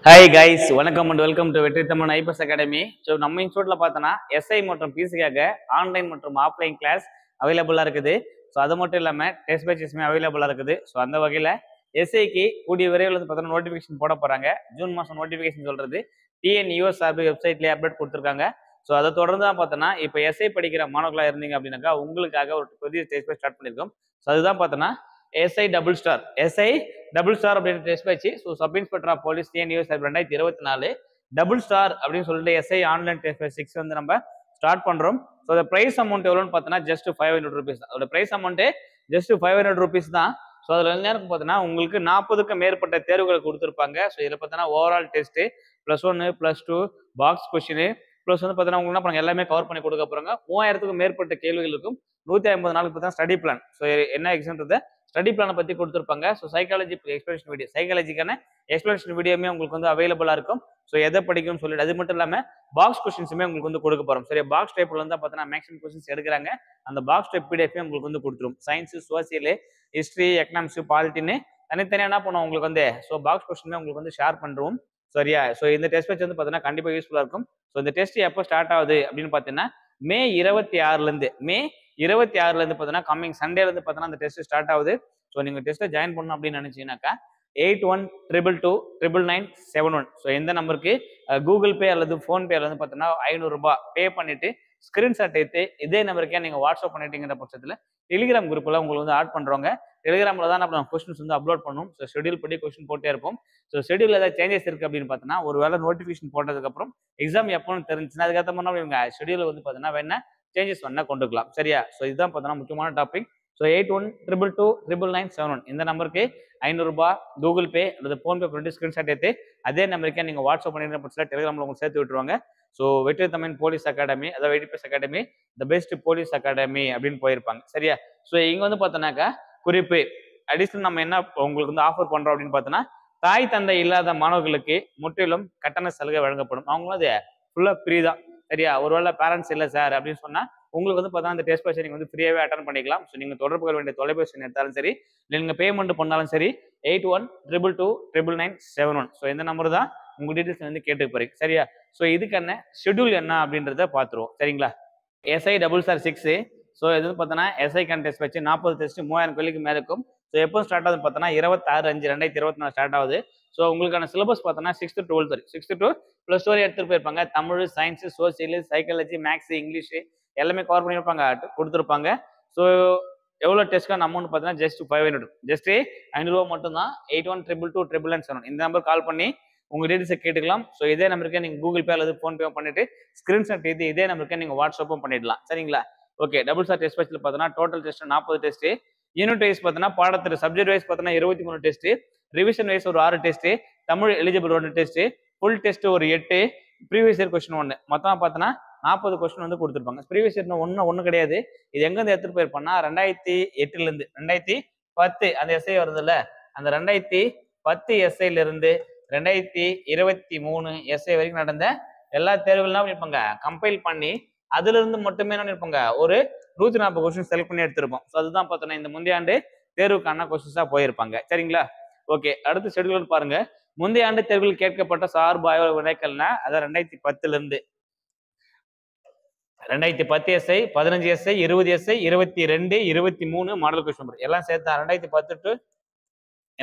Hi guys, வணக்கம் and welcome to வெற்றி Tamil IPS academy. So நம்ம இன்ஸ்டியூட்ல பார்த்தோன்னா எஸ்ஐ மற்றும் பிசிக்காக ஆன்லைன் மற்றும் ஆஃப்லைன் கிளாஸ் அவைலபிளாக இருக்குது. ஸோ அது மட்டும் இல்லாமல் டெஸ்ட் பேச்சஸுமே அவைலபிளாக இருக்குது. ஸோ அந்த வகையில் எஸ்ஐக்கு கூடிய விரைவில் வந்து பார்த்தோன்னா நோட்டிஃபிகேஷன் போட போகிறாங்க. ஜூன் மாதம் நோட்டிஃபிகேஷன் சொல்கிறது டிஎன்யூஎஸ்ஆர்பி வெப்சைட்லேயே அப்டேட் கொடுத்துருக்காங்க. ஸோ அதை தொடர்ந்து தான் பார்த்தோன்னா இப்போ எஸ்ஐ படிக்கிற மாணவர்களாக இருந்தீங்க அப்படின்னாக்கா உங்களுக்காக ஒரு புதிய டெஸ்ட் பேட்ச் ஸ்டார்ட் பண்ணியிருக்கோம். ஸோ அதுதான் பார்த்தோன்னா எஸ்ஐ டபுள் ஸ்டார் அப்படின்னு test batch. So sub inspector of police TNUS 2024 double star அப்படின்னு சொல்லிட்டு எஸ்ஐ ஆன்லைன் டெஸ்ட் பேட்ச் 6 வந்து நம்ம ஸ்டார்ட் பண்றோம். ஸோ அந்த பிரைஸ் அமௌண்ட் எவ்வளோன்னு பார்த்தோன்னா ஜஸ்ட் 500 rupees. அதோட பிரைஸ் அமௌண்ட் ஜஸ்ட் 500 rupees தான். ஸோ அதில் என்ன இருக்கும் பார்த்தோன்னா உங்களுக்கு 40க்கும் மேற்பட்ட தேர்வுகள் கொடுத்துருப்பாங்க. ஸோ இதில் பார்த்தோன்னா overall test +1 +2 box question plus வந்து பார்த்தீங்கன்னா உங்களுக்கு என்ன பண்ணுங்க எல்லாமே கவர் பண்ணி கொடுக்க போறாங்க. 3000க்கும் மேற்பட்ட கேள்விகள் இருக்கும். 150 நாளுக்கு பார்த்தா ஸ்டடி பிளான். ஸோ என்ன எக்ஸாம்ன்றத ஸ்டடி பிளானை பற்றி கொடுத்துருப்பாங்க. ஸோ சைக்காலஜி எக்ஸ்பிளேஷன் வீடியோ, சைக்காலஜிக்கான எக்ஸ்பிளேஷன் வீடியோமே உங்களுக்கு வந்து அவைலபிளாக இருக்கும். ஸோ எதை படிக்கும்னு சொல்லிட்டு அது மட்டும் இல்லாமல் பாக்ஸ் கொஸ்டின்ஸுமே உங்களுக்கு வந்து கொடுக்க போகிறோம். சரி, பாக்ஸ் டைப்பில் வந்து பார்த்தீங்கன்னா மேக்ஸிமம் கொஸ்டின்ஸ் எடுக்கிறாங்க. அந்த பாக்ஸ் டைப் பிடிஎஃப் உங்களுக்கு வந்து கொடுத்துரும். சயின்ஸு, சோசியல், ஹிஸ்ட்ரி, எக்கனாமிக்ஸ், பாலிட்டின்னு தனித்தனியாக என்ன பண்ணுவோம் உங்களுக்கு வந்து. ஸோ பாக்ஸ் கொஸ்டின் உங்களுக்கு வந்து ஷேர் பண்ணுறோம். சரியா? ஸோ இந்த டெஸ்ட் பேட்ச் வந்து பார்த்தீங்கன்னா கண்டிப்பாக யூஸ்ஃபுல்லாக இருக்கும். ஸோ இந்த டெஸ்ட் எப்போ ஸ்டார்ட் ஆகுது அப்படின்னு பார்த்தீங்கன்னா மே 26லேருந்து பார்த்தீங்கன்னா கம்மிங் சண்டேலேருந்து பார்த்தீங்கன்னா அந்த டெஸ்ட் ஸ்டார்ட் ஆகுது. ஸோ நீங்கள் டெஸ்ட்டை ஜாயின் பண்ணணும் அப்படின்னு நினச்சிங்கனாக்கா 81222997. ஸோ எந்த நம்பருக்கு கூகுள் பே அல்லது ஃபோன்பே அல்லது பார்த்தீங்கன்னா 500 ரூபாய் பே பண்ணிட்டு ஸ்கிரீன்ஷாட் எடுத்து இதே நம்பருக்கே நீங்கள் வாட்ஸ்அப் பண்ணிட்டீங்கிற பட்சத்தில் டெலிகிராம் குரூப்பில் உங்களுக்கு வந்து ஆட் பண்ணுறோங்க. டெலிகிராமில் தான் நம்ம கொஸ்டின்ஸ் வந்து அப்லோட் பண்ணும். ஸோ ஷெடியூல் படி கொஸ்டின் போட்டே இருப்போம். ஸோ ஷெடியூல் ஏதாவது சேஞ்சஸ் இருக்குது அப்படின்னு பார்த்தோன்னா ஒரு வேளை நோட்டிஃபிகேஷன் போட்டதுக்கப்புறம் எக்ஸாம் எப்போன்னு தெரிஞ்சுன்னா அதுக்கேற்ற மாதிரி இவங்க ஷெடியூல் வந்து பார்த்தீங்கன்னா வேணா சேஞ்சஸ் வேணா கொண்டுக்கலாம். சரியா? ஸோ இதுதான் பார்த்தோன்னா முக்கியமான டாபிக். ஸோ 81222997 இந்த நம்பருக்கு 500 ரூபாய் கூகுள் பே அல்லது ஃபோன்பே பண்ணிட்டு ஸ்கிரீன்ஷாட் எடுத்து அதே நம்பருக்கே நீங்கள் வாட்ஸ்அப் பண்ணிடுற பட்சத்தில் டெலிகிராமில் உங்களுக்கு சேர்த்து விட்டுருவாங்க. ஸோ வெற்றி தமிழ் போலீஸ் அகாடமி, அதாவது வெடிபிஎஸ் academy, the best police academy அப்படின்னு போயிருப்பாங்க. சரியா? ஸோ இங்கே வந்து பார்த்தோன்னாக்கா குறிப்பு அடிஷனல் நம்ம என்ன உங்களுக்கு வந்து ஆஃபர் பண்ணுறோம் அப்படின்னு பார்த்தோன்னா தாய் தந்தை இல்லாத மாணவர்களுக்கு முற்றிலும் கட்டண சலுகை வழங்கப்படும். அவங்களும் அது ஃபுல்லாக ஃப்ரீ தான். சரியா? ஒருவேளை பேரண்ட்ஸ் இல்லை சார் அப்படின்னு சொன்னால் உங்களுக்கு வந்து பார்த்தா அந்த டெஸ்ட் பேட்ச் நீங்கள் வந்து ஃப்ரீயாகவே அட்டன் பண்ணிக்கலாம். ஸோ நீங்கள் தொடர்பு கொள்ள வேண்டிய தொலைபேசி எடுத்தாலும் சரி, நீங்கள் பேமெண்ட் பண்ணாலும் சரி 81222997. ஸோ இந்த நம்பர் தான் உங்கள் டீட்டெயில்ஸ் வந்து கேட்டு போறீங்க. சரியா? ஸோ இதுக்கான ஷெடியூல் என்ன அப்படின்றத பார்த்துருவோம். சரிங்களா? SI double star 6. ஸோ இது வந்து பார்த்தோன்னா எஸ்ஐ டெஸ்ட் வச்சு 40 டெஸ்ட் 3000 கேள்விக்கு மேலே இருக்கும். ஸோ எப்போ ஸ்டார்ட் ஆகுது பார்த்தோன்னா 26/5/2024 ஸ்டார்ட் ஆகுது. ஸோ உங்களுக்கான சிலபஸ் பார்த்தோன்னா 6th to 12th வரை 6th to +2 வரை எடுத்துகிட்டு போயிருப்பாங்க. Tamil, science, social, psychology, maths, English எல்லாமே கவர் பண்ணியிருப்பாங்க, கொடுத்துருப்பாங்க. ஸோ எவ்வளோ டெஸ்ட்க்கான அமௌண்ட் பார்த்தீங்கன்னா ஜஸ்ட் 500, ஜஸ்ட் 500 ரூபா மட்டும் தான். 81222997 இந்த நம்பர் கால் பண்ணி உங்கள் டீட்டெயில்ஸை கேட்டுக்கலாம். ஸோ இதே நம்பருக்கே நீங்கள் கூகுள் பே அல்லது ஃபோன்பே பண்ணிட்டு ஸ்கிரீன்ஷாட் எடுத்து இதே நம்பருக்கே நீங்கள் வாட்ஸ்அப்பும் பண்ணிடலாம். சரிங்களா? ஓகே, டபுள் ஸ்டார் டெஸ்ட் பேட்சில் பார்த்தோன்னா total test 40 test. Unit wise பார்த்தோன்னா பாடத்தில் சப்ஜெக்ட் வைஸ் பார்த்தோன்னா 23 டெஸ்ட், ரிவிஷன் வைஸ் ஒரு 6 test, Tamil eligible 1 test, full test ஒரு 8, ப்ரீவியஸ் இயர் கொஸ்டின் 1, மொத்தமாக பார்த்தோன்னா 40 கொஸ்டின் வந்து கொடுத்துருப்பாங்க. ப்ரீவியஸ் இயர் ஒன்றும் கிடையாது. இது எங்கேருந்து எடுத்துகிட்டு போயிருப்பாங்கன்னா 2008லேருந்து 2010 அந்த எஸ்ஐ வருதுல்ல, அந்த 2010 எஸ்ஐலேருந்து 2023 எஸ்ஐ வரைக்கும் நடந்த எல்லா தேர்வுகள்லாம் பண்ணியிருப்பாங்க கம்பைல் பண்ணி அதுல இருந்து மட்டுமே என்ன இருப்பாங்க ஒரு 140 கொஸ்டின் செலக்ட் பண்ணி எடுத்திருப்போம். ஸோ அதுதான் பார்த்தோன்னா இந்த முந்தைய ஆண்டு தேர்வுக்கான கொஸ்டின்ஸா போயிருப்பாங்க. சரிங்களா? ஓகே, அடுத்த ஷெடியூல் பாருங்க. முந்தைய ஆண்டு தேர்வில் கேட்கப்பட்ட சார்பு ஆய்வு விடைகள்னா அதான் 2010லேருந்து 2010 SI, 15 SI, 20 SI, 22, 23 model question எல்லாம் சேர்த்தா 2010 to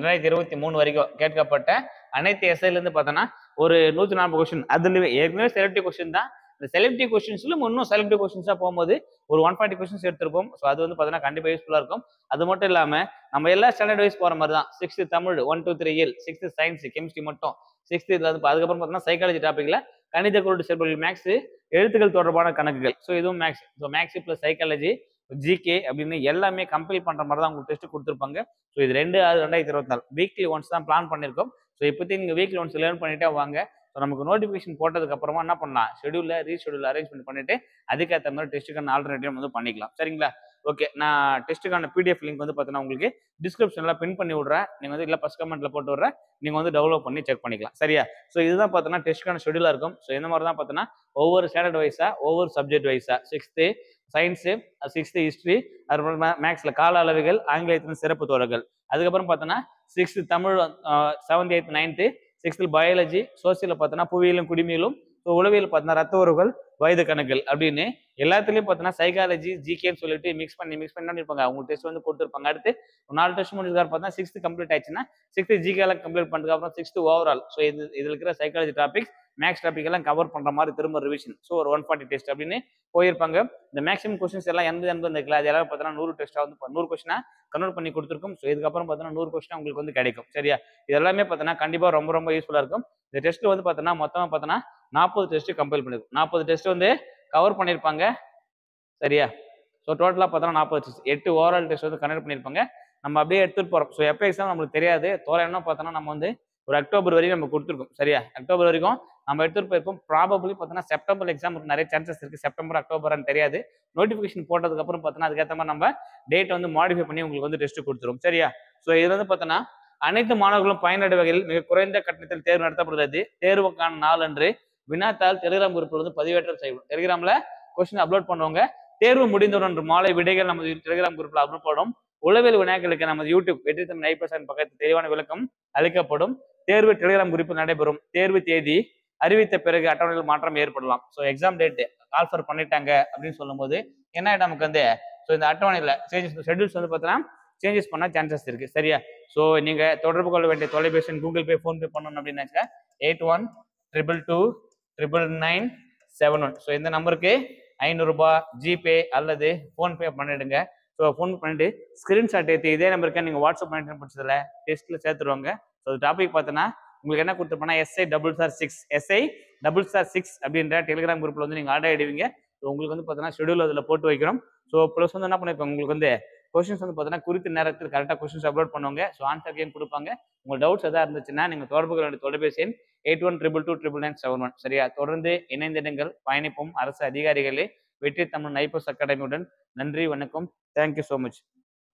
2023 வரைக்கும் கேட்கப்பட்ட அனைத்து எஸ்ஐலேருந்து பார்த்தோன்னா ஒரு 140 கொஸ்டின். அதுல ஏற்கனவே செலக்டிவ் கொஸ்டின் தான். இந்த செலக்டிவ் கொஸ்டின்ஸ்ல இன்னும் செலக்டிவ் கொஸ்டின்ஸா போகும்போது ஒரு 140 கொஸ்டின்ஸ் எடுத்திருப்போம். ஸோ அது வந்து பார்த்தீங்கன்னா கண்டிப்பாக யூஸ்ஃபுல்லாக இருக்கும். அது மட்டும் இல்லாமல் நம்ம எல்லா ஸ்டாண்டர்ட் வைஸ் போகிற மாதிரி தான் 6th தமிழ் 1 2 3 இயல், 6th சயின்ஸ் கெமிஸ்ட்ரி மட்டும், 6th இதில் வந்து அதுக்கப்புறம் பார்த்தீங்கன்னா சைக்காலஜி டாப்பிக்கில் கணித குருட்டு செயல்பாடுகள், மேக்ஸ், எழுத்துக்கள் தொடர்பான கணக்குகள். ஸோ இதுவும் maths. So maths plus psychology, GK அப்படின்னு எல்லாமே கம்பைல் பண்ணுற மாதிரி தான் உங்களுக்கு டெஸ்ட் கொடுத்துருப்பாங்க. ஸோ இது 2/6/2024 வீக்லி ஒன்ஸ் தான் பிளான் பண்ணியிருக்கோம். ஸோ இப்போதைக்கு நீங்கள் வீக்லி ஒன்ஸ் லேர்ன் பண்ணிட்டே வாங்க. ஸோ நமக்கு நோட்டிஃபிகேஷன் போட்டதுக்கு அப்புறமா என்ன பண்ணலாம், ஷெடியூலில் ரீஷெடியூல் அரேஞ்ச்மெண்ட் பண்ணிட்டு அதுக்கேற்ற மாதிரி டெஸ்ட்டுக்கான ஆல்டர்னேட்டிவ் வந்து பண்ணிக்கலாம். சரிங்களா? ஓகே, நான் டெஸ்ட்டுக்கான பிடிஎஃப் லிங்க் வந்து பார்த்தீங்கன்னா உங்களுக்கு டிஸ்கிரிப்ஷனில் பின் பண்ணி விட்றேன். நீங்கள் வந்து இல்லை ஃபஸ்ட் கமெண்ட்டில் போட்டு விட்றேன், நீங்கள் வந்து டெவலப் பண்ணி செக் பண்ணிக்கலாம். சரியா? ஸோ இதுதான் பார்த்தீங்கன்னா டெஸ்ட்டுக்கான ஷெடியூலாக இருக்கும். ஸோ இந்த மாதிரி தான் பார்த்தீங்கன்னா ஒவ்வொரு ஸ்டாண்டர்ட் வைஸாக ஒவ்வொரு சப்ஜெக்ட் வைஸாக 6th சயின்ஸு, 6th ஹிஸ்ட்ரி, அதுக்கப்புறம் மேக்ஸில் கால அளவுகள், ஆங்கிலத்தின் சிறப்பு தோழர்கள், அதுக்கப்புறம் பார்த்தோன்னா 6th Tamil 7th 8th 9th சிக்ஸ்த்தில் biology, சோசியலில் பார்த்தோன்னா புவியியலும் குடிமையிலும், ஸோ உளவியல் பார்த்தோன்னா ரத்த உறவுகள், வயது கணக்குகள் அப்படின்னு எல்லாத்துலேயும் பார்த்தோன்னா சைக்காலஜி ஜிகேன்னு சொல்லிட்டு மிக்ஸ் பண்ணி இருப்பாங்க. அவங்க டெஸ்ட் வந்து கொடுத்துருப்பாங்க. அடுத்து 4 டெஸ்ட் முடிஞ்சிருக்காரு பார்த்தா 6th கம்ப்ளீட் ஆயிடுச்சுன்னா 6th ஜிகேலாம் கம்ப்ளீட் பண்ணதுக்கு அப்புறம் 6th ஓவரால். ஸோ இதில் இருக்கிற சைக்காலஜி டாபிக்ஸ் மேக்ஸ் டாபிக் எல்லாம் கவர் பண்ற மாதிரி திரும்ப ரிவிஷன். ஸோ ஒரு 140 டெஸ்ட் அப்படின்னு போயிருப்பாங்க. இந்த மேக்ஸிமம் கொஸ்டின்ஸ் எல்லாம் 80 இருக்குல்ல, அது எல்லாரும் பார்த்தோன்னா 100 டெஸ்ட்டாக வந்து 100 கொஸ்டினா கன்வெர்ட் பண்ணி கொடுத்துருக்கும். ஸோ இதுக்கப்புறம் பார்த்தோன்னா 100 கொஸ்டின் உங்களுக்கு வந்து கிடைக்கும். சரியா? இது எல்லாமே பார்த்தோன்னா கண்டிப்பாக ரொம்ப ரொம்ப யூஸ்ஃபுல்லாக இருக்கும். இந்த டெஸ்ட் வந்து பார்த்தோன்னா மொத்தமாக பார்த்தோன்னா 40 டெஸ்ட் கம்பைல் பண்ணிருக்கும். 40 டெஸ்ட் வந்து கவர் பண்ணியிருப்பாங்க. சரியா? ஸோ டோட்டலாக பார்த்தோன்னா 40 டெஸ்ட், 8 ஓவரால் டெஸ்ட் வந்து கண்டக்ட் பண்ணியிருப்பாங்க. நம்ம அப்படியே எடுத்துட்டு போறோம். ஸோ எப்போ எக்ஸாம் நம்மளுக்கு தெரியாது. தோராயமா பார்த்தோன்னா நம்ம வந்து ஒரு அக்டோபர் வரைக்கும் நம்ம கொடுத்துருக்கோம். சரியா? அக்டோபர் வரைக்கும் நம்ம எடுத்துட்டு போயிருப்போம். ப்ராபபிளி பார்த்தோன்னா செப்டம்பர் எக்ஸாம் நிறைய சான்சஸ் இருக்கு. செப்டம்பர் அக்டோபர்னு தெரியாது. நோட்டிஃபிகேஷன் போட்டதுக்கு அப்புறம் பார்த்தோன்னா அதுக்கேற்ற மாதிரி நம்ம டேட் வந்து மாடிஃபை பண்ணி உங்களுக்கு வந்து டெஸ்ட் கொடுத்துரும். சரியா? ஸோ இது வந்து பார்த்தோன்னா அனைத்து மாணவர்களும் பயனடையும் வகையில் மிக குறைந்த கட்டணத்தில் தேர்வு நடத்தப்படுகிறது. தேர்வுக்கான நாள் அன்று வினாத்தாள் டெலிகிராம் குரூப்ல வந்து பதிவேற்றம் செய்வோம். டெலிகிராம்ல கொஸ்டின் அப்லோட் பண்ணுவாங்க. தேர்வு முடிந்தவுடன் மாலை விடைகள் நமது டெலிகிராம் குரூப்ல அப்லோட் பண்ணும். உளவியல் வினாக்களுக்கு நமது யூடியூப் வெற்றி தமிழ் ஐபர்சன் பக்கத்தில் தெளிவான விளக்கம் அளிக்கப்படும். தேர்வு டெலிகிராம் குரூப்பில் நடைபெறும். தேர்வு தேதி அறிவித்த பிறகு அட்டவணையில் மாற்றம் ஏற்படலாம். ஸோ எக்ஸாம் டேட் கால்ஃபர் பண்ணிட்டாங்க அப்படின்னு சொல்லும்போது என்ன நமக்கு வந்து ஸோ இந்த அட்டவணையில் சேஞ்சஸ் ஷெட்யூல்ஸ் வந்து பார்த்தீங்கன்னா சேஞ்சஸ் பண்ண சான்சஸ் இருக்கு. சரியா? ஸோ நீங்க தொடர்பு கொள்ள வேண்டிய தொலைபேசி கூகுள் பே, ஃபோன்பே பண்ணணும் அப்படின்னாக்கா 8122999971. ஸோ இந்த நம்பருக்கு 500 ரூபாய் ஜிபே அல்லது ஃபோன்பே பண்ணிடுங்க. ஸோ ஃபோன் பண்ணிட்டு ஸ்கிரீன்ஷாட் ஏற்றி இதே நம்பருக்கு நீங்கள் வாட்ஸ்அப் பண்ணிட்டு படிச்சதில்ல டெஸ்ட்டில் சேர்த்துருவாங்க. ஸோ டாபிக் பார்த்தோன்னா உங்களுக்கு என்ன கொடுத்துருப்போம்னா SI66 அப்படின்ற டெலிகிராம் குரூப்ல வந்து நீங்கள் ஆட் ஆகிடுவீங்க. ஸோ உங்களுக்கு வந்து பார்த்தோன்னா ஷெடியூல் அதில் போட்டு வைக்கிறோம். ஸோ ப்ளஸ் வந்து என்ன பண்ணிருப்பாங்க உங்களுக்கு வந்து கொஸ்டின்ஸ் வந்து பார்த்தீங்கன்னா குறித்த நேரத்தில் கரெக்டாக கொஸ்டின்ஸ் அப்லோட் பண்ணுவாங்க. ஸோ ஆன்சர் கேம் கொடுப்பாங்க. உங்களுக்கு டவுட்ஸ் எதாவது இருந்துச்சுன்னா நீங்கள் தொடர்பு கொள்ள வேண்டிய தொலைபேசி எண் 8122299971. சரியா? தொடர்ந்து இணைந்திடுங்கள், பயணிப்போம் அரசு அதிகாரிகளே. வெற்றி தமிழ் ஐபிஎஸ் அகாடமியுடன். நன்றி, வணக்கம். Thank you so much.